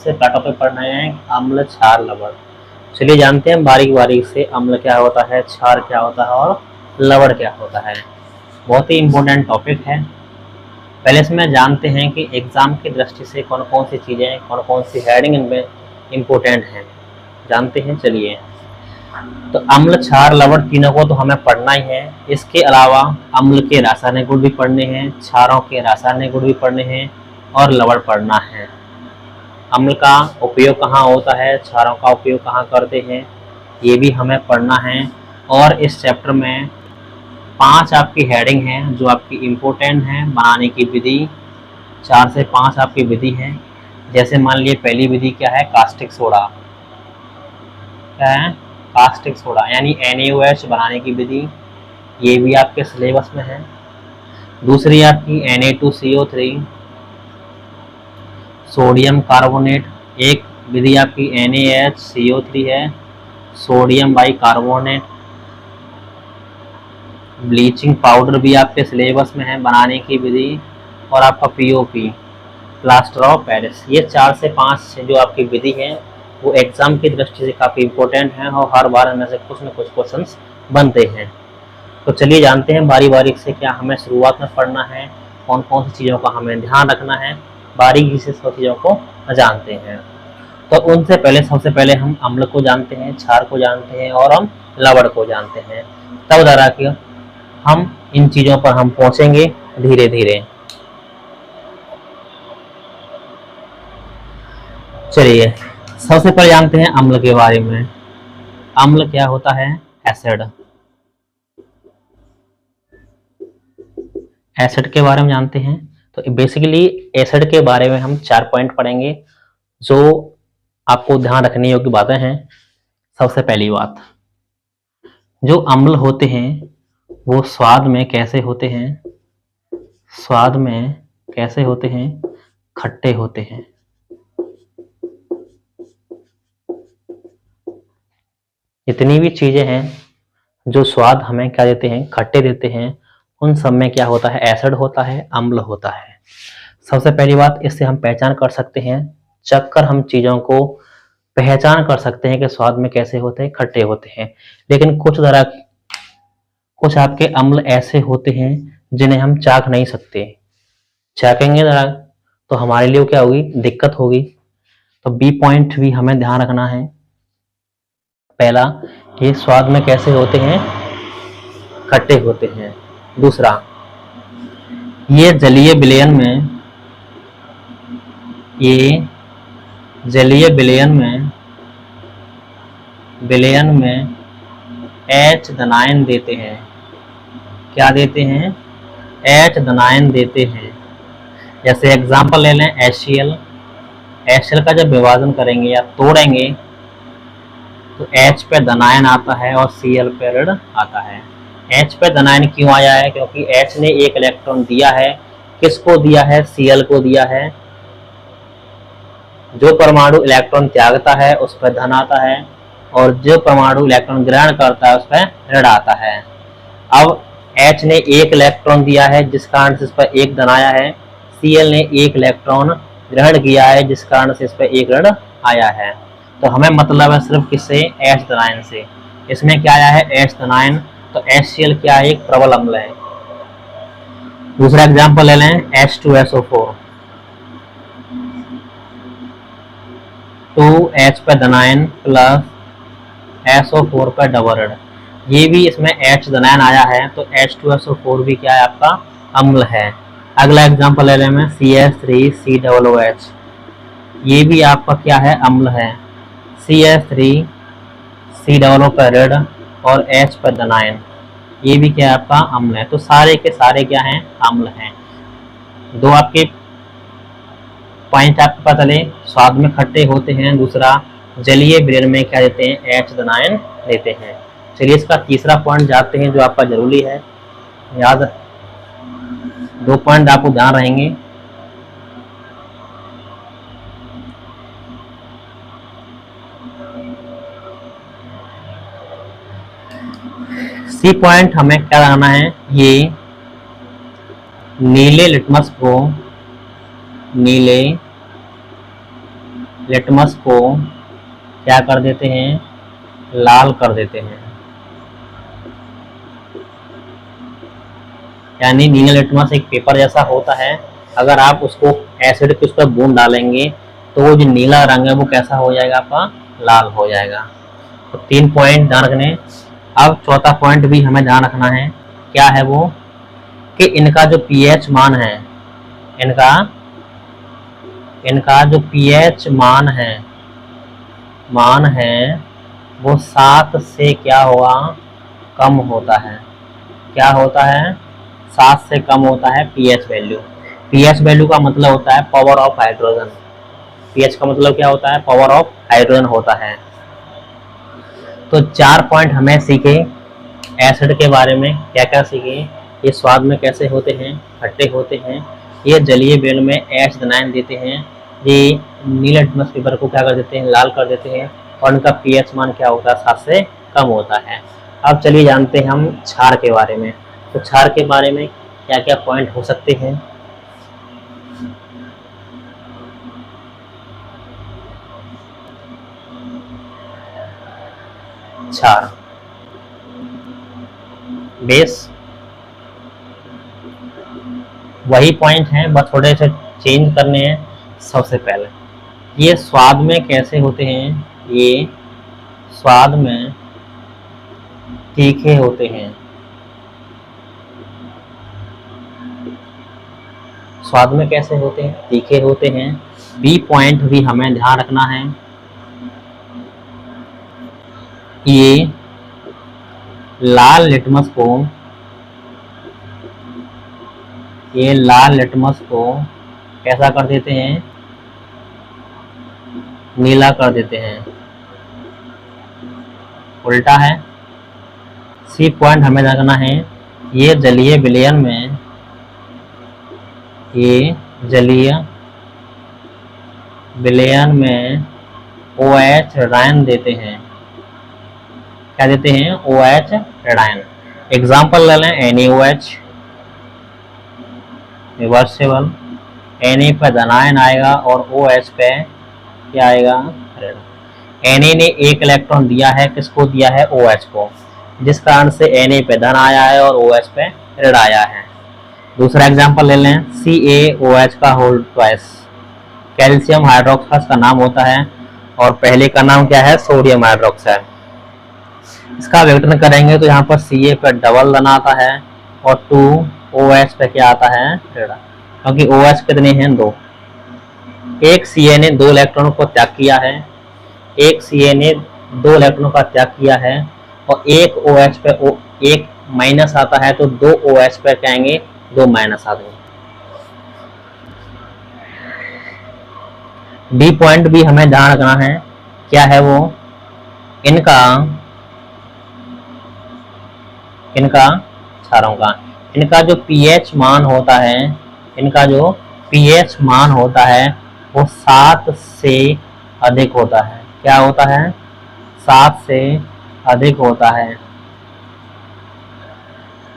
से क्या टॉपिक पढ़ना है, अम्ल, क्षार, लवण। चलिए जानते हैं बारीक बारीक से अम्ल क्या होता है, क्षार क्या होता है और लवण क्या होता है। बहुत ही इम्पोर्टेंट टॉपिक है। पहले इसमें जानते हैं कि एग्जाम की दृष्टि से कौन कौन सी चीज़ें, कौन कौन सी हेडिंग इनमें इम्पोर्टेंट हैं, जानते हैं। चलिए, तो अम्ल, क्षार, लवण तीनों को तो हमें पढ़ना ही है। इसके अलावा अम्ल के रासायनिक गुण भी पढ़ने हैं, क्षारों के रासायनिक गुण भी पढ़ने हैं और लवण पढ़ना है। अम्ल का उपयोग कहाँ होता है, क्षारों का उपयोग कहाँ करते हैं, ये भी हमें पढ़ना है। और इस चैप्टर में 5 आपकी हेडिंग हैं जो आपकी इम्पोर्टेंट हैं। बनाने की विधि 4 से 5 आपकी विधि हैं। जैसे मान लीजिए पहली विधि क्या है, कास्टिक सोडा। क्या है, कास्टिक सोडा यानी NaOH बनाने की विधि, ये भी आपके सिलेबस में है। दूसरी आपकी Na2CO3 सोडियम कार्बोनेट, एक विधि आपकी NaHCO3 है, sodium by carbonate. Bleaching powder भी आपके सिलेबस में है बनाने की विधि। और आपका POP, प्लास्टर ऑफ पेरिस। ये 4 से 5 जो आपकी विधि है वो एग्जाम की दृष्टि से काफ़ी इम्पोर्टेंट हैं और हर बार इनमें से कुछ न कुछ क्वेश्चंस बनते हैं। तो चलिए जानते हैं बारी बारीक से क्या हमें शुरुआत में पढ़ना है, कौन कौन सी चीज़ों का हमें ध्यान रखना है, बारीकी से सब चीज़ों को जानते हैं। तो उनसे पहले सबसे पहले हम अम्ल को जानते हैं, क्षार को जानते हैं और हम लवण को जानते हैं। तब द्वारा कि हम इन चीज़ों पर हम पहुँचेंगे धीरे धीरे। चलिए सबसे पहले जानते हैं अम्ल के बारे में। अम्ल क्या होता है, एसिड। एसिड के बारे में जानते हैं। तो बेसिकली एसिड के बारे में हम 4 पॉइंट पढ़ेंगे जो आपको ध्यान रखने योग्य बातें हैं। सबसे पहली बात, जो अम्ल होते हैं वो स्वाद में कैसे होते हैं, स्वाद में कैसे होते हैं, खट्टे होते हैं। जितनी भी चीजें हैं जो स्वाद हमें क्या देते हैं, खट्टे देते हैं, उन सब में क्या होता है, एसिड होता है, अम्ल होता है। सबसे पहली बात, इससे हम पहचान कर सकते हैं, चख कर हम चीजों को पहचान कर सकते हैं कि स्वाद में कैसे होते हैं, खट्टे होते हैं। लेकिन कुछ आपके अम्ल ऐसे होते हैं जिन्हें हम चाख नहीं सकते। चाखेंगे जरा तो हमारे लिए क्या होगी, दिक्कत होगी। तो बी पॉइंट भी हमें ध्यान रखना है। पहला, ये स्वाद में कैसे होते हैं, खट्टे होते हैं। दूसरा, ये जलीय विलयन में H धनायन देते हैं। क्या देते हैं, H धनायन देते हैं। जैसे एग्जांपल ले लें HCl का जब विभाजन करेंगे या तोड़ेंगे तो H पे धनायन आता है और Cl पे ऋण आता है। H पे धनायन क्यों आया है, क्योंकि H ने एक इलेक्ट्रॉन दिया है। किसको दिया है, Cl को दिया है। जो परमाणु इलेक्ट्रॉन त्यागता है उस पर धन आता है और जो परमाणु इलेक्ट्रॉन ग्रहण करता है उस पर ऋण आता है। अब H ने एक इलेक्ट्रॉन दिया है जिस कारण से इस पर एक धन आया है, Cl ने एक इलेक्ट्रॉन ग्रहण किया है जिस कारण से इस पर एक ऋण आया है। तो हमें मतलब है सिर्फ किससे, H धनायन से। इसमें क्या आया है, H धनायन। तो HCl क्या है, एक प्रबल अम्ल है। दूसरा एग्जांपल ले लें H2SO4, 2H पे धनायन प्लस SO4 पे डबल ऋण। ये भी इसमें H धनायन आया है तो H2SO4 भी क्या है, आपका अम्ल है। अगला एग्जांपल ले लें मैं CH3COOH, ये भी आपका क्या है, अम्ल है। CH3COO पर ऋण और H पर धनायन, ये भी क्या है, आपका अम्ल है। तो सारे के सारे क्या हैं, अम्ल हैं। दो आपके पॉइंट आपको पता चले, स्वाद में खट्टे होते हैं। दूसरा, जलीय विलयन में क्या देते हैं, H धनायन देते हैं। चलिए इसका तीसरा पॉइंट जानते हैं जो आपका जरूरी है। याद 2 पॉइंट आपको ध्यान रहेंगे। सी पॉइंट हमें क्या लगाना है, ये नीले लिटमस को, नीले लिटमस को क्या कर देते हैं, लाल कर देते हैं। यानी नीला लिटमस एक पेपर जैसा होता है, अगर आप उसको एसिड के उस पर बूंद डालेंगे तो वो जो नीला रंग है वो कैसा हो जाएगा, आपका लाल हो जाएगा। तो 3 पॉइंट ध्यान रखने। अब चौथा पॉइंट भी हमें ध्यान रखना है, क्या है वो, कि इनका जो पीएच मान है, इनका जो पीएच मान है वो 7 से क्या होगा, कम होता है। क्या होता है, 7 से कम होता है पीएच वैल्यू। पीएच वैल्यू का मतलब होता है पावर ऑफ हाइड्रोजन। पीएच का मतलब क्या होता है, पावर ऑफ हाइड्रोजन होता है। तो 4 पॉइंट हमें सीखे एसिड के बारे में। क्या क्या सीखे, ये स्वाद में कैसे होते हैं, खट्टे होते हैं, ये जलीय बेल में H9 देते हैं, ये नीला लिटमस पेपर को क्या कर देते हैं, लाल कर देते हैं, और उनका पीएच मान क्या होता है, 7 से कम होता है। अब चलिए जानते हैं हम क्षार के बारे में। तो क्षार के बारे में क्या क्या पॉइंट हो सकते हैं। क्षार, बेस, वही पॉइंट हैं, बस थोड़े से चेंज करने हैं। सबसे पहले ये स्वाद में कैसे होते हैं, ये स्वाद में तीखे होते हैं। स्वाद में कैसे होते हैं, तीखे होते हैं। बी पॉइंट भी हमें ध्यान रखना है, ये लाल लिटमस को कैसा कर देते हैं, नीला कर देते हैं। उल्टा है। सी पॉइंट हमें रखना है, ये जलीय विलयन में OH ऋणायन देते हैं। क्या देते हैं, OH ऋणायन। एग्जाम्पल ले लें, NaOH रिवर्सेबल, Na पे धनायन आएगा और OH पे क्या आएगा, ऋण। Na ने 1 इलेक्ट्रॉन दिया है, किसको दिया है, OH को, जिस कारण से Na पे धन आया है और OH पे ऋण आया है। दूसरा एग्जाम्पल ले लें, CaOH का होल ट्वाइस, कैल्शियम हाइड्रोक्साइड का नाम होता है और पहले का नाम क्या है, सोडियम हाइड्रोक्साइड। इसका विघटन करेंगे तो यहाँ पर Ca पे डबल धन आता है और 2OH पे क्या आता है, ऋण, क्योंकि OH कितने हैं, 2। एक Ca ने 2 इलेक्ट्रॉनों को त्याग किया है, एक Ca ने 2 इलेक्ट्रॉनों का त्याग किया है और एक OH पे एक माइनस आता है, तो 2 OH पे कहेंगे 2 माइनस आते हैं। डी पॉइंट भी हमें ध्यान रखना है, क्या है वो, इनका जो पीएच मान होता है, वो 7 से अधिक होता है। क्या होता है, 7 से अधिक होता है।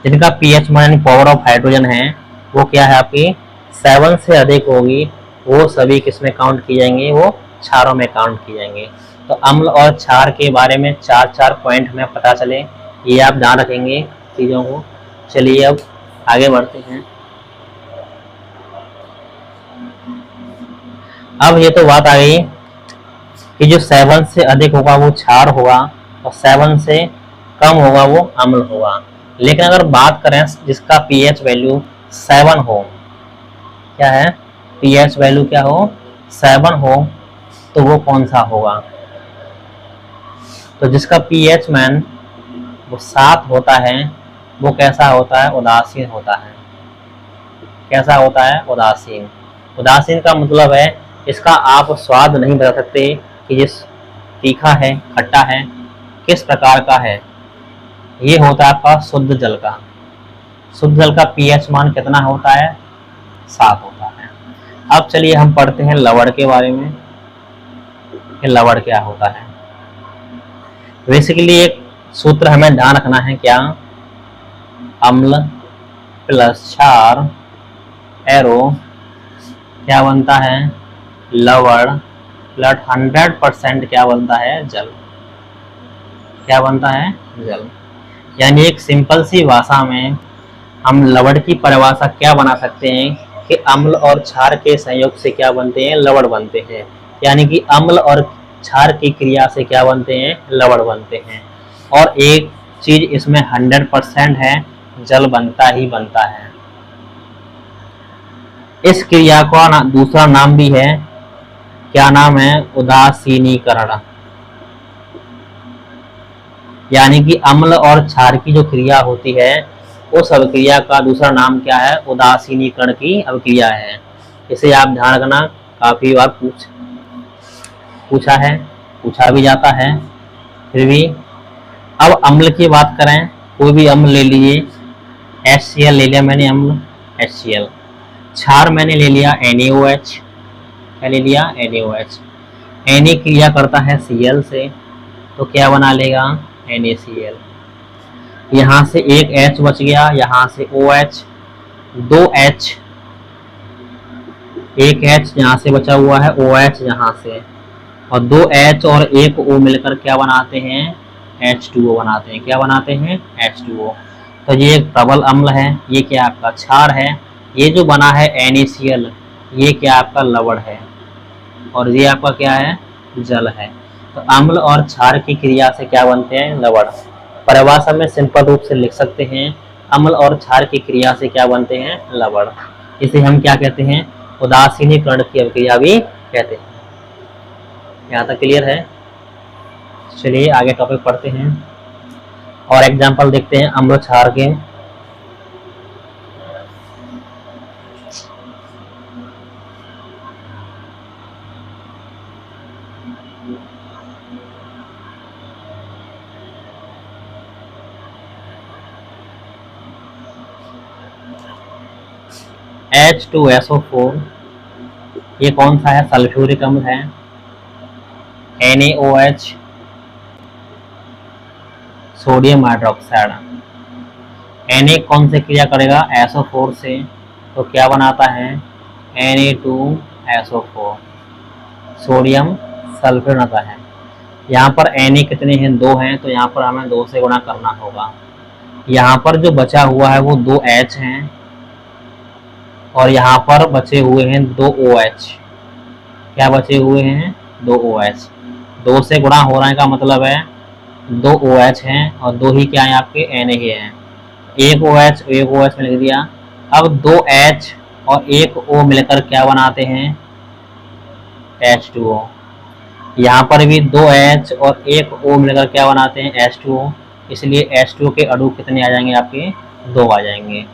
जिनका पीएच मान पावर ऑफ हाइड्रोजन है वो क्या है, आपकी 7 से अधिक होगी, वो सभी किसमें काउंट की जाएंगे, वो क्षारों में काउंट की जाएंगे। तो अम्ल और क्षार के बारे में 4 पॉइंट हमें पता चले, ये आप ध्यान रखेंगे चीज़ों को। चलिए अब आगे बढ़ते हैं। अब ये तो बात आ गई कि जो 7 से अधिक होगा वो क्षार होगा और 7 से कम होगा वो अम्ल होगा। लेकिन अगर बात करें जिसका पीएच वैल्यू 7 हो, क्या है, पीएच वैल्यू क्या हो, 7 हो, तो वो कौन सा होगा, तो जिसका पीएच मान वो 7 होता है वो कैसा होता है, उदासीन होता है। कैसा होता है, उदासीन। उदासीन का मतलब है इसका आप स्वाद नहीं बता सकते कि ये तीखा है, खट्टा है, किस प्रकार का है। ये होता है आपका शुद्ध जल का। शुद्ध जल का पीएच मान कितना होता है, 7 होता है। अब चलिए हम पढ़ते हैं लवण के बारे में कि लवण क्या होता है। बेसिकली एक सूत्र हमें ध्यान रखना है, क्या, अम्ल प्लस क्षार एरो क्या बनता है, लवण ब्लड 100% क्या बनता है, जल। क्या बनता है, जल। यानी एक सिंपल सी भाषा में हम लवण की परिभाषा क्या बना सकते हैं कि अम्ल और क्षार के संयोग से क्या बनते हैं, लवण बनते हैं। यानी कि अम्ल और क्षार की क्रिया से क्या बनते हैं, लवण बनते हैं। और एक चीज इसमें 100% है, जल बनता ही बनता है। इस क्रिया का दूसरा नाम भी है, क्या नाम है, उदासीनीकरण। यानी कि अम्ल और क्षार की जो क्रिया होती है उस अभिक्रिया का दूसरा नाम क्या है, उदासीनीकरण की अभिक्रिया है। इसे आप ध्यान रखना, काफी बार पूछा है, पूछा भी जाता है। फिर भी अब अम्ल की बात करें, कोई भी अम्ल ले लीजिए, HCl ले लिया मैंने अम्ल, HCl। क्षार मैंने ले लिया NaOH, क्या ले लिया, NaOH। Na क्रिया करता है Cl से, तो क्या बना लेगा, NaCl। यहाँ से एक H बच गया, यहाँ से OH, दो H, एक H यहाँ से बचा हुआ है, OH यहाँ से, और दो H और एक O मिलकर क्या बनाते हैं, H2O बनाते हैं। क्या बनाते हैं, H2O। तो ये एक प्रबल अम्ल है, ये क्या आपका क्षार है। ये जो बना है NaCl, ये क्या आपका लवण है, और ये आपका क्या है, जल है। तो अम्ल और क्षार की क्रिया से क्या बनते हैं, लवण। परिभाषा में सिंपल रूप से लिख सकते हैं, अम्ल और क्षार की क्रिया से क्या बनते हैं, लवण। इसे हम क्या कहते हैं, उदासीनीकरण की अभिक्रिया भी कहते हैं। यहाँ तक क्लियर है। चलिए आगे टॉपिक पढ़ते हैं और एग्जाम्पल देखते हैं अम्ल क्षार के। H2SO4, ये कौन सा है, सल्फ्यूरिक अम्ल है। NaOH, sodium hydroxide. Na कौन से क्रिया करेगा, SO4 से, तो क्या बनाता है, Na2SO4, सोडियम सल्फेट बनता है। यहाँ पर Na कितने हैं, 2 हैं, तो यहाँ पर हमें 2 से गुणा करना होगा। यहाँ पर जो बचा हुआ है वो 2 H हैं, और यहाँ पर बचे हुए हैं 2 OH। क्या बचे हुए हैं, 2 OH। 2 से गुणा हो रहा है का मतलब है 2 OH हैं और 2 ही क्या है आपके, Na ही हैं। एक OH में लिख दिया। अब 2 H और एक O मिलकर क्या बनाते हैं, H2O। यहाँ पर भी 2 H और एक O मिलकर क्या बनाते हैं, H2O। इसलिए H2O के अणु कितने आ जाएंगे आपके, 2 आ जाएंगे।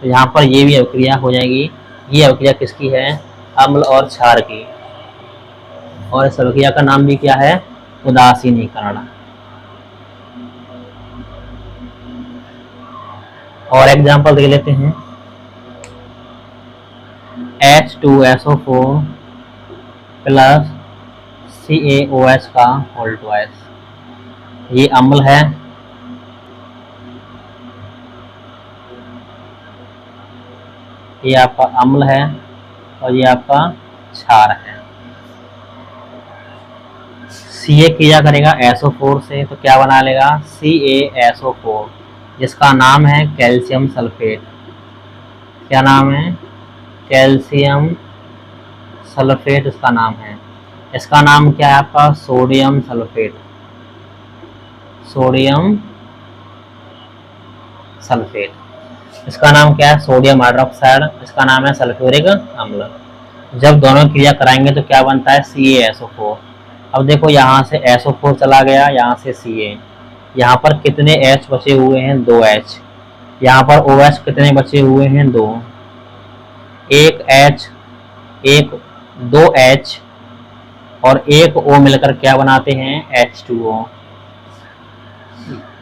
तो यहाँ पर ये भी अभिक्रिया हो जाएगी। ये अभिक्रिया किसकी है, अम्ल और क्षार की, और इस अभिक्रिया का नाम भी क्या है, उदासीनीकरण। और एग्जाम्पल देख लेते हैं, H2SO4 प्लस CaOH का होल ट्वाइस, ये अम्ल है। ये आपका अम्ल है और ये आपका क्षार है। Ca क्रिया करेगा SO4 से, तो क्या बना लेगा, CaSO4, जिसका नाम है कैल्शियम सल्फेट। क्या नाम है, कैल्शियम सल्फेट इसका नाम है। इसका नाम क्या है आपका, सोडियम सल्फेट। Sodium sulphate. इसका नाम क्या है, सोडियम हाइड्रोक्साइड। इसका नाम है सल्फ्यूरिक अम्ल। जब दोनों क्रिया कराएंगे तो क्या बनता है, CaSO4। अब देखो यहाँ से SO4 चला गया, यहाँ से Ca। यहाँ पर कितने H बचे हुए हैं, 2 H। यहाँ पर OH कितने बचे हुए हैं, 2। एक H, एक 2 H और एक O मिलकर क्या बनाते हैं, H2O।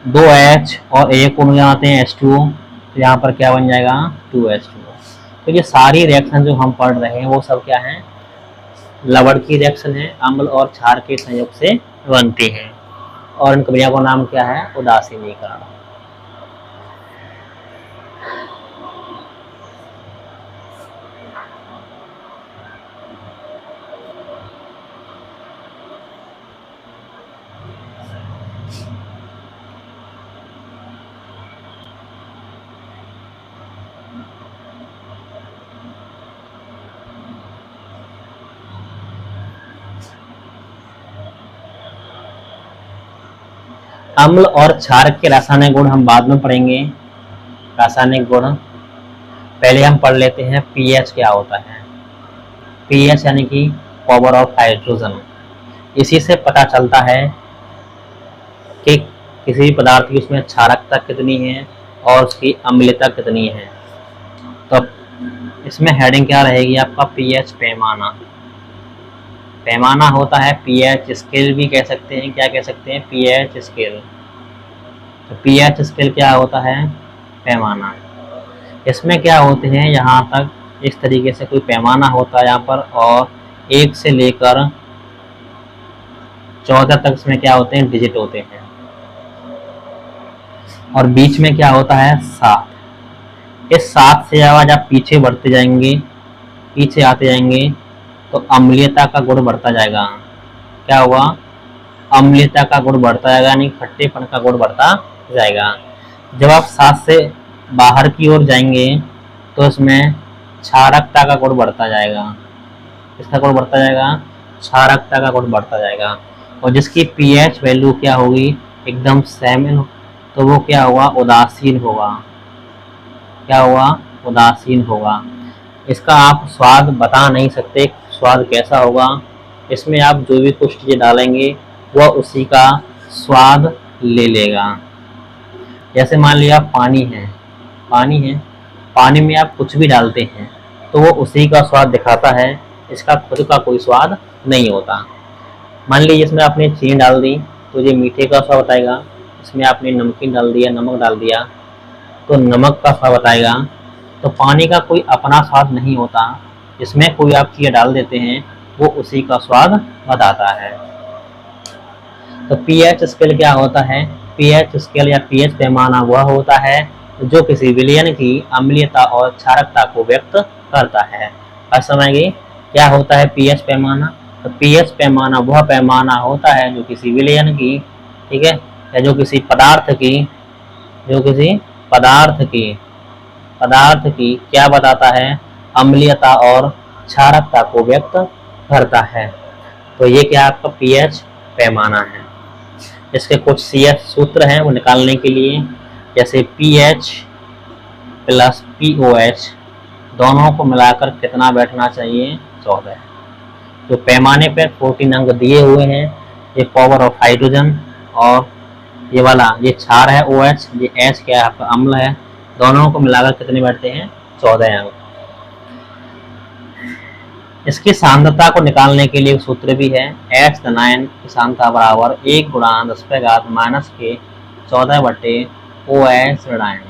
2 H और एक O मिल जाते हैं H2O, तो यहाँ पर क्या बन जाएगा, 2H2O। तो ये सारी रिएक्शन जो हम पढ़ रहे हैं वो सब क्या है, लवण की रिएक्शन है, अम्ल और क्षार के संयोग से बनती है। और इन क्रिया का नाम क्या है, उदासीनीकरण। अम्ल और क्षार के रासायनिक गुण हम बाद में पढ़ेंगे। रासायनिक गुण पहले हम पढ़ लेते हैं पीएच क्या होता है। पीएच यानी कि पावर ऑफ हाइड्रोजन। इसी से पता चलता है कि किसी भी पदार्थ की उसमें क्षारकता कितनी है और उसकी अम्लता कितनी है। तो इसमें हेडिंग क्या रहेगी आपका, पीएच पैमाना। पैमाना होता है पीएच स्केल भी कह सकते हैं। क्या कह सकते हैं, पीएच स्केल। तो पीएच स्केल क्या होता है, पैमाना। इसमें क्या होते हैं, यहाँ तक इस तरीके से कोई पैमाना होता है यहाँ पर, और 1 से लेकर 14 तक इसमें क्या होते हैं, डिजिट होते हैं। और बीच में क्या होता है, 7। इस 7 से आवाज आप पीछे बढ़ते जाएंगे, पीछे आते जाएंगे तो अम्लीयता का गुण बढ़ता जाएगा। क्या हुआ, अम्लीयता का गुण बढ़ता जाएगा, यानी खट्टेपन का गुण बढ़ता जाएगा। जब आप 7 से बाहर की ओर जाएंगे तो इसमें क्षारकता का गुण बढ़ता जाएगा। इसका गुण बढ़ता जाएगा, क्षारकता का गुण बढ़ता जाएगा। और जिसकी पीएच वैल्यू क्या होगी, एकदम सेम, तो वो क्या हुआ, उदासीन होगा। क्या हुआ, उदासीन होगा। इसका आप स्वाद बता नहीं सकते, स्वाद कैसा होगा। इसमें आप जो भी कुछ चीज़ें डालेंगे वह उसी का स्वाद ले लेगा। जैसे मान लिया पानी है, पानी में आप कुछ भी डालते हैं तो वो उसी का स्वाद दिखाता है, इसका खुद का कोई स्वाद नहीं होता। मान लीजिए इसमें आपने चीनी डाल दी तो ये मीठे का स्वाद बताएगा। इसमें आपने नमकीन डाल दिया, नमक डाल दिया तो नमक का स्वाद बताएगा। तो पानी का कोई अपना स्वाद नहीं होता, इसमें कोई आप चीज़ डाल देते हैं वो उसी का स्वाद बताता है। तो पीएच स्केल क्या होता है, पीएच स्केल या पीएच पैमाना वह होता है जो किसी विलयन की अम्लीयता और क्षारकता को व्यक्त करता है। अब समझिए क्या होता है पीएच पैमाना। तो पीएच पैमाना वह पैमाना होता है जो किसी विलयन की, ठीक है, या जो किसी पदार्थ की क्या बताता है, अम्लीयता और क्षारकता को व्यक्त करता है। तो ये क्या आपका पीएच पैमाना है। इसके कुछ सीएच सूत्र हैं वो निकालने के लिए, जैसे पीएच प्लस पीओएच दोनों को मिलाकर कितना बैठना चाहिए, 14। तो पैमाने पर 14 अंक दिए हुए हैं। ये पावर ऑफ हाइड्रोजन और ये वाला ये क्षार है OH, ये H क्या है आपका अम्ल है, दोनों को मिलाकर कितने बैठते हैं, 14 अंक। इसकी सांद्रता को निकालने के लिए सूत्र भी है, H धनायन की सांद्रता बराबर 1 × 10⁻⁻ के 14/OH ऋणायन।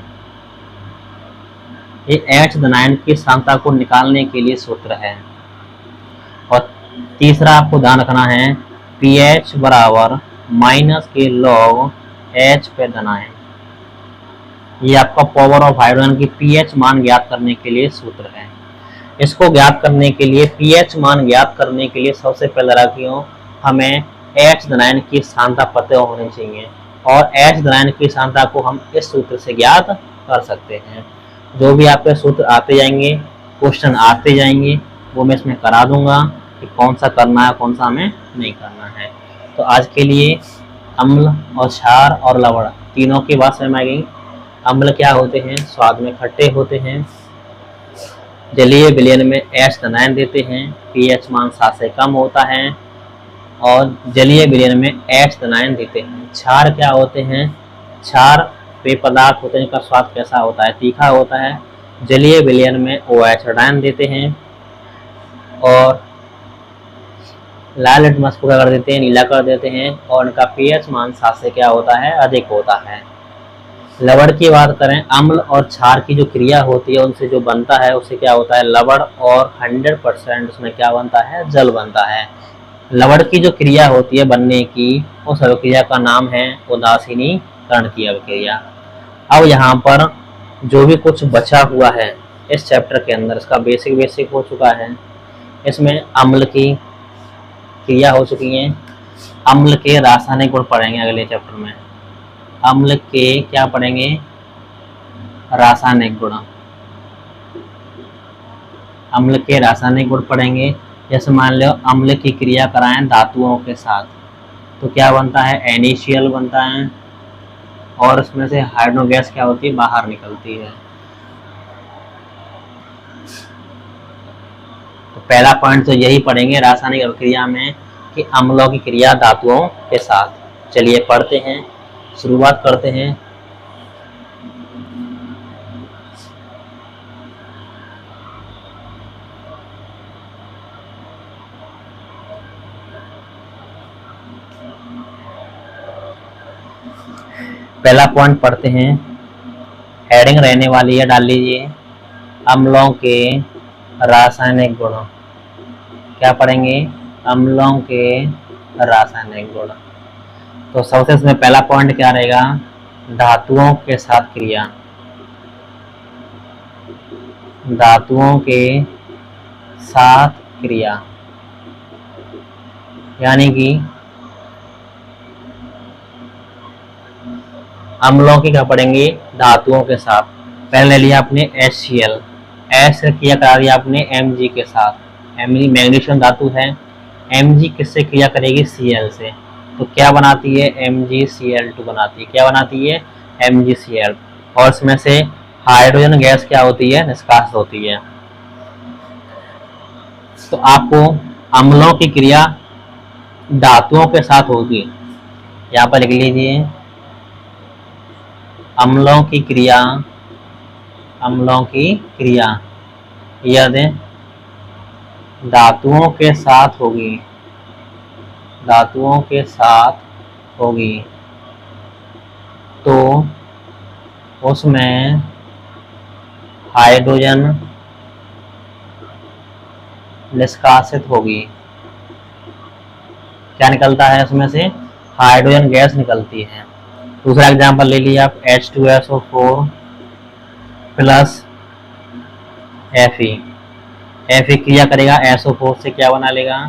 ये H धनायन की सांद्रता को निकालने के लिए सूत्र है। और तीसरा आपको ध्यान रखना है, pH बराबर माइनस के log H पे धनायन। ये आपका पावर ऑफ हाइड्रोजन की pH मान ज्ञात करने के लिए सूत्र है। इसको ज्ञात करने के लिए, pH मान ज्ञात करने के लिए सबसे पहले रखियो हमें H धनायन की सांद्रता पता होनी चाहिए, और H धनायन की सांद्रता को हम इस सूत्र से ज्ञात कर सकते हैं। जो भी आपके सूत्र आते जाएंगे, क्वेश्चन आते जाएंगे, वो मैं इसमें करा दूंगा कि कौन सा करना है कौन सा हमें नहीं करना है। तो आज के लिए अम्ल और क्षार और लवण तीनों की बात समझ में आ गई। अम्ल क्या होते हैं, स्वाद में खट्टे होते हैं, जलीय विलयन में H धनायन देते हैं, pH मान 7 से कम होता है, और जलीय विलयन में H धनायन देते हैं। क्षार क्या होते हैं, क्षार पेय पदार्थ होते हैं, इनका स्वाद कैसा होता है, तीखा होता है। जलीय विलयन में OH ऋणायन देते हैं, और लाल लिटमस को क्या कर देते हैं, नीला कर देते हैं, और इनका pH मान 7 से क्या होता है, अधिक होता है। लवण की बात करें, अम्ल और क्षार की जो क्रिया होती है उनसे जो बनता है उसे क्या होता है, लवण, और 100% उसमें क्या बनता है, जल बनता है। लवण की जो क्रिया होती है बनने की, उस अभिक्रिया का नाम है उदासीनीकरण की अभिक्रिया। अब यहाँ पर जो भी कुछ बचा हुआ है इस चैप्टर के अंदर, इसका बेसिक हो चुका है। इसमें अम्ल की क्रिया हो चुकी है, अम्ल के रासायनिक गुण पढ़ेंगे अगले चैप्टर में। अम्ल के क्या पढ़ेंगे, रासायनिक गुण। अम्ल के रासायनिक गुण पढ़ेंगे। जैसे मान लो अम्ल की क्रिया कराएं धातुओं के साथ तो क्या बनता है, NaCl बनता है, और इसमें से हाइड्रोजन गैस क्या होती है, बाहर निकलती है। तो पहला पॉइंट तो यही पढ़ेंगे रासायनिक अभिक्रिया में कि अम्लों की क्रिया धातुओं के साथ। चलिए पढ़ते हैं, शुरुआत करते हैं। पहला पॉइंट पढ़ते हैं, हेडिंग रहने वाली है, डाल लीजिए अम्लों के रासायनिक गुण। क्या पढ़ेंगे, अम्लों के रासायनिक गुण। तो सबसे इसमें पहला पॉइंट क्या रहेगा, धातुओं के साथ क्रिया। धातुओं के साथ क्रिया यानी कि अम्लों की क्या पढ़ेंगे, धातुओं के साथ। पहले ले लिया आपने HCl, एस से क्रिया करा दिया आपने Mg के साथ। Mg मैग्नीशियम धातु है, Mg किससे क्रिया करेगी, Cl से। तो क्या बनाती है, MgCl2 बनाती है। क्या बनाती है, MgCl। और इसमें से हाइड्रोजन गैस क्या होती है, निष्कासित होती है। तो आपको अम्लों की क्रिया धातुओं के साथ होगी, यहाँ पर लिख लीजिए अम्लों की क्रिया, अम्लों की क्रिया यदि धातुओं के साथ होगी, धातुओं के साथ होगी तो उसमें हाइड्रोजन निष्कासित होगी। क्या निकलता है उसमें से, हाइड्रोजन गैस निकलती है। दूसरा एग्जांपल ले लिया आप H2SO4 प्लस Fe। Fe क्रिया करेगा SO4 से, क्या बना लेगा,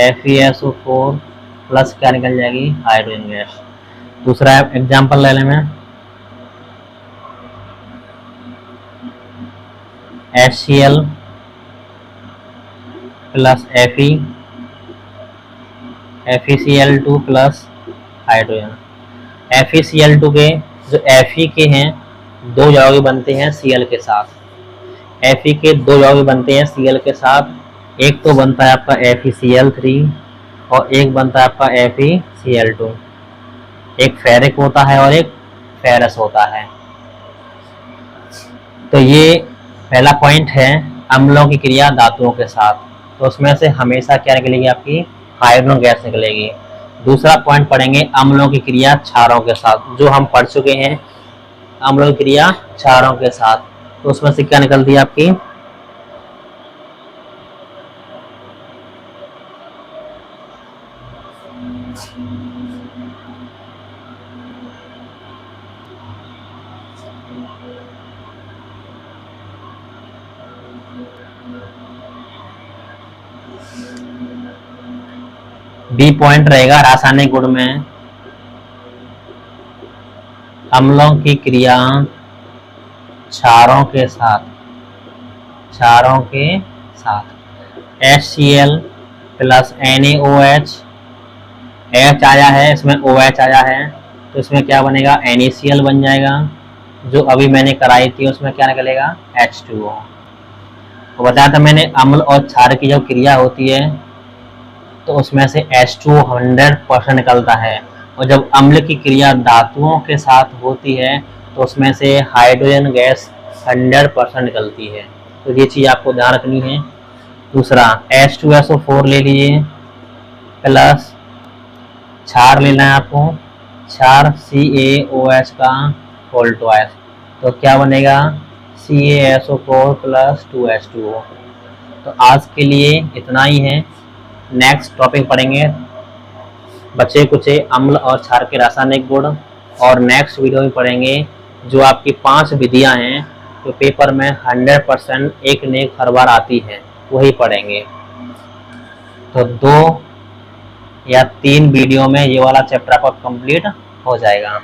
FeSO4 प्लस क्या निकल जाएगी, हाइड्रोजन गैस। दूसरा एग्जांपल ले लें मैं, HCl plus Fe, FeCl2 plus hydrogen. FeCl2 के जो Fe के हैं दो यौगिक बनते हैं Cl के साथ। Fe के दो यौगिक बनते हैं Cl के साथ। एक तो बनता है आपका FeCl3 और एक बनता है आपका FeCl2। एक फेरिक होता है और एक फेरस होता है। तो ये पहला पॉइंट है, अम्लों की क्रिया धातुओं के साथ। तो उसमें से हमेशा क्या निकलेगी, आपकी हाइड्रोजन गैस निकलेगी। दूसरा पॉइंट पढ़ेंगे अम्लों की क्रिया क्षारों के साथ, जो हम पढ़ चुके हैं, अम्लों की क्रिया क्षारों के साथ। तो उसमें से क्या निकलती है आपकी, बी पॉइंट रहेगा रासायनिक गुण में अम्लों की क्रिया क्षारों के साथ, क्षारों के साथ। HCl प्लस NaOH, H आया है इसमें, OH आया है, तो इसमें क्या बनेगा, NaCl बन जाएगा। जो अभी मैंने कराई थी उसमें क्या निकलेगा, H2O। तो बताया था मैंने अम्ल और क्षार की जो क्रिया होती है तो उसमें से H2O 100% निकलता है। और जब अम्ल की क्रिया धातुओं के साथ होती है तो उसमें से हाइड्रोजन गैस 100% निकलती है। तो ये चीज़ आपको ध्यान रखनी है। दूसरा H2SO4 ले लीजिए प्लस क्षार लेना है आपको, क्षार CaOH का होल ट्वाइस। तो क्या बनेगा, CaSO4 प्लस 2H2O। तो आज के लिए इतना ही है। नेक्स्ट टॉपिक पढ़ेंगे बचे कुछ अम्ल और क्षार के रासायनिक गुण, और नेक्स्ट वीडियो में पढ़ेंगे जो आपकी 5 विधियां हैं जो पेपर में 100% एक ने हर बार आती है, वही पढ़ेंगे। तो 2 या 3 वीडियो में ये वाला चैप्टर आपका कंप्लीट हो जाएगा।